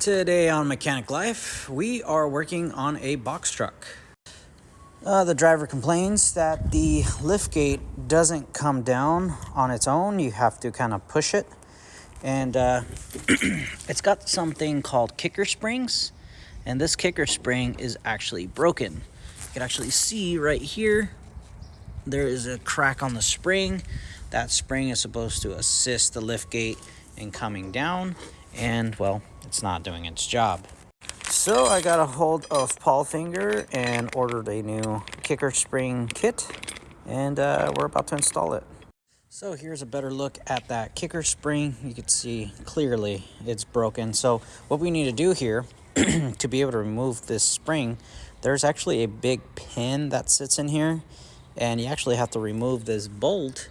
Today on Mechanic Life, we are working on a box truck. The driver complains that the lift gate doesn't come down on its own. You have to kind of push it. And it's got something called kicker springs. And this kicker spring is actually broken. You can actually see right here, there is a crack on the spring. That spring is supposed to assist the lift gate in coming down. And, well, it's not doing its job. So I got a hold of Paul Finger and ordered a new kicker spring kit, and we're about to install it. So here's a better look at that kicker spring. You can see clearly it's broken. So what we need to do here to be able to remove this spring, there's actually a big pin that sits in here, and you actually have to remove this bolt.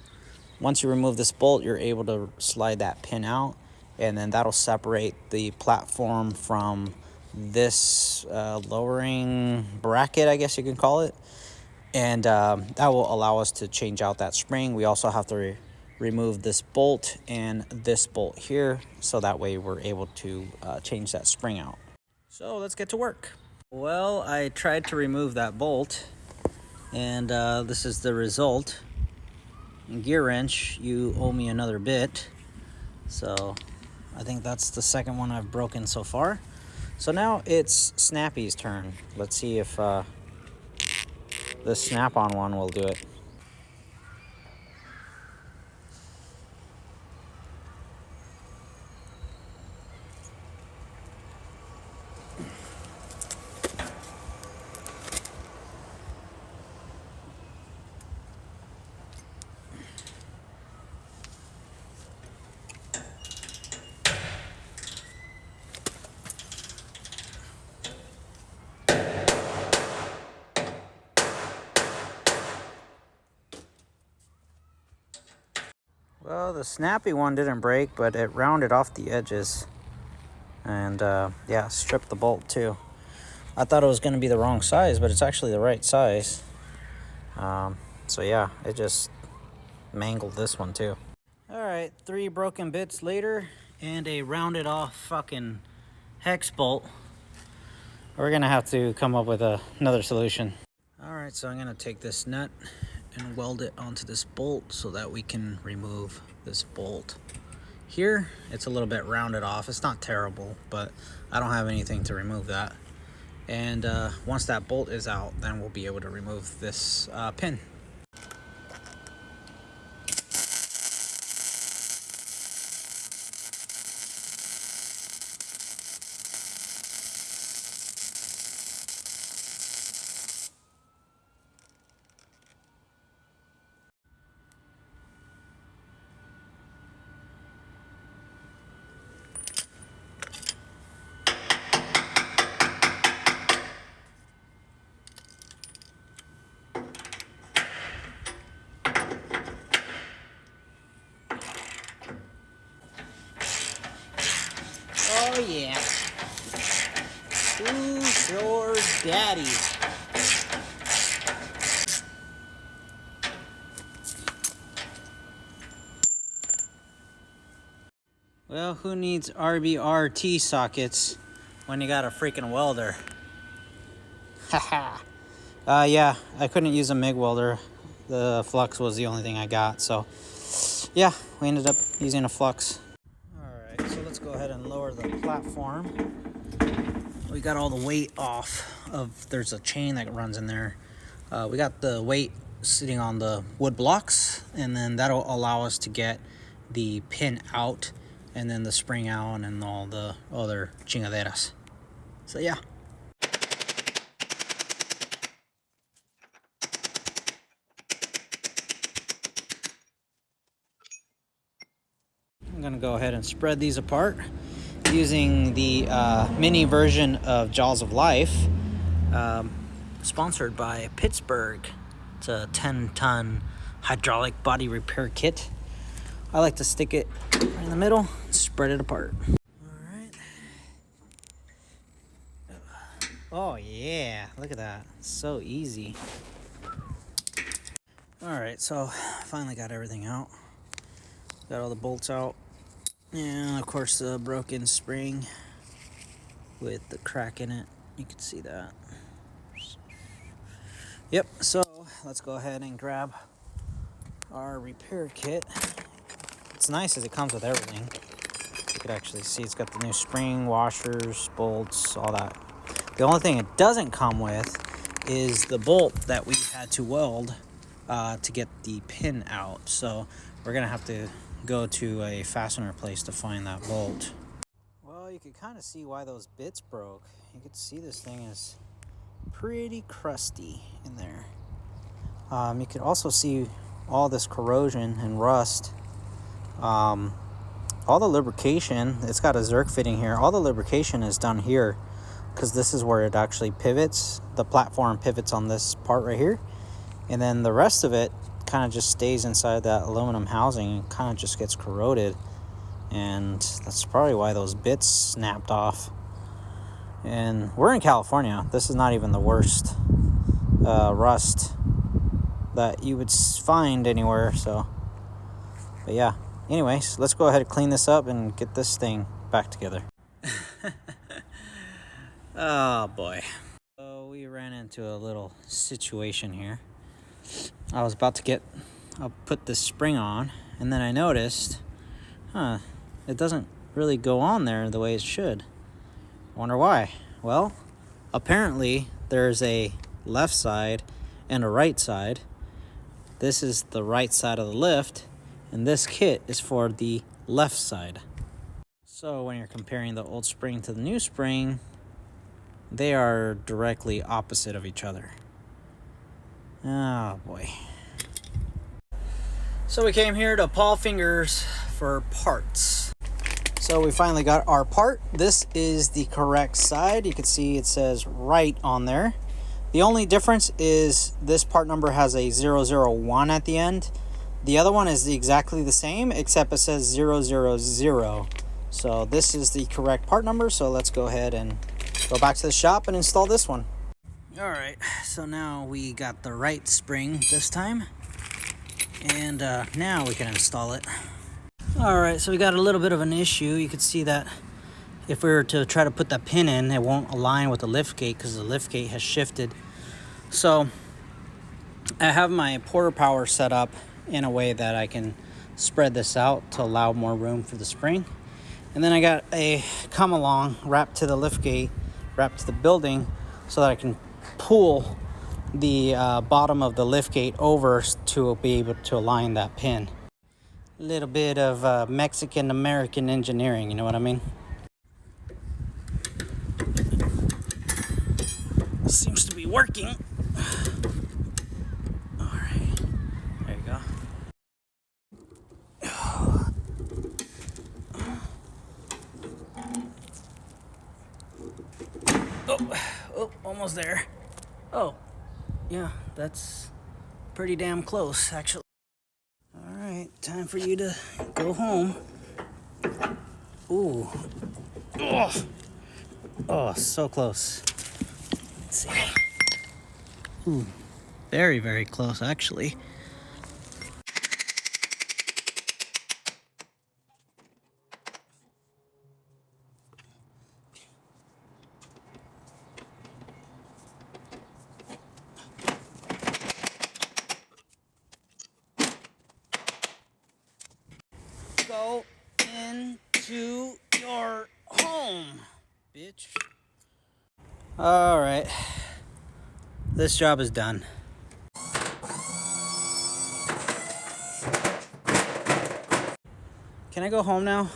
Once you remove this bolt, you're able to slide that pin out, and then that'll separate the platform from this lowering bracket, I guess you can call it. And that will allow us to change out that spring. We also have to remove this bolt and this bolt here, so that way we're able to change that spring out. So let's get to work. Well, I tried to remove that bolt, and this is the result. Gear wrench, you owe me another bit. So I think that's the second one I've broken so far. So now it's Snappy's turn. Let's see if the snap-on one will do it. Well, the snappy one didn't break, but it rounded off the edges. And yeah, stripped the bolt too. I thought it was going to be the wrong size, but it's actually the right size. So yeah, it just mangled this one too. Alright, 3 broken bits later and a rounded off fucking hex bolt. We're going to have to come up with another solution. Alright, so I'm going to take this nut and weld it onto this bolt so that we can remove this bolt. Here, it's a little bit rounded off. It's not terrible, but I don't have anything to remove that. And once that bolt is out, then we'll be able to remove this pin. Oh yeah. Who's your daddy? Well, who needs RBRT sockets when you got a freaking welder? Haha. Yeah, I couldn't use a MIG welder. The flux was the only thing I got, so yeah, we ended up using a flux. Alright, so let's go ahead and lower the platform. We got all the weight off of, there's a chain that runs in there. We got the weight sitting on the wood blocks, and then that'll allow us to get the pin out and then the spring out and all the other chingaderas. So yeah. I'm gonna go ahead and spread these apart using the mini version of Jaws of Life, sponsored by Pittsburgh. It's a 10-ton hydraulic body repair kit. I like to stick it right in the middle, spread it apart. Alright. Oh yeah, look at that. So easy. Alright, so finally got everything out. Got all the bolts out. And of course the broken spring. with the crack in it. You can see that. Yep, so let's go ahead and grab our repair kit. It's nice as it comes with everything. You could actually see it's got the new spring, washers, bolts, all that. The only thing it doesn't come with is the bolt that we had to weld to get the pin out. So we're gonna have to go to a fastener place to find that bolt. Well, you could kind of see why those bits broke. You could see this thing is pretty crusty in there. You could also see all this corrosion and rust. All the lubrication, it's got a Zerk fitting here. All the lubrication is done here because this is where it actually pivots. The platform pivots on this part right here. And then the rest of it kind of just stays inside that aluminum housing and kind of just gets corroded. And that's probably why those bits snapped off. And we're in California. This is not even the worst rust that you would find anywhere. So, but yeah. Anyways, let's go ahead and clean this up and get this thing back together. Oh boy. So we ran into a little situation here. I was about to I'll put this spring on, and then I noticed, it doesn't really go on there the way it should. Wonder why? Well, apparently there's a left side and a right side. This is the right side of the lift, and this kit is for the left side. So when you're comparing the old spring to the new spring, they are directly opposite of each other. Oh boy. So we came here to Paul Fingers for parts. So we finally got our part. This is the correct side. You can see it says right on there. The only difference is this part number has a 001 at the end. The other one is exactly the same, except it says 000. So this is the correct part number. So let's go ahead and go back to the shop and install this one. All right, so now we got the right spring this time. And now we can install it. All right, so we got a little bit of an issue. You can see that if we were to try to put that pin in, it won't align with the lift gate because the lift gate has shifted. So I have my porter power set up in a way that I can spread this out to allow more room for the spring. And then I got a come along wrapped to the lift gate, wrapped to the building, so that I can pull the bottom of the lift gate over to be able to align that pin. A little bit of Mexican-American engineering, you know what I mean? Seems to be working. All right, there you go. Oh, almost there. Oh, yeah, that's pretty damn close, actually. All right, time for you to go home. Ooh. Oh, so close. Let's see. Ooh, very, very close, actually. Go into your home, bitch. All right, this job is done. Can I go home now?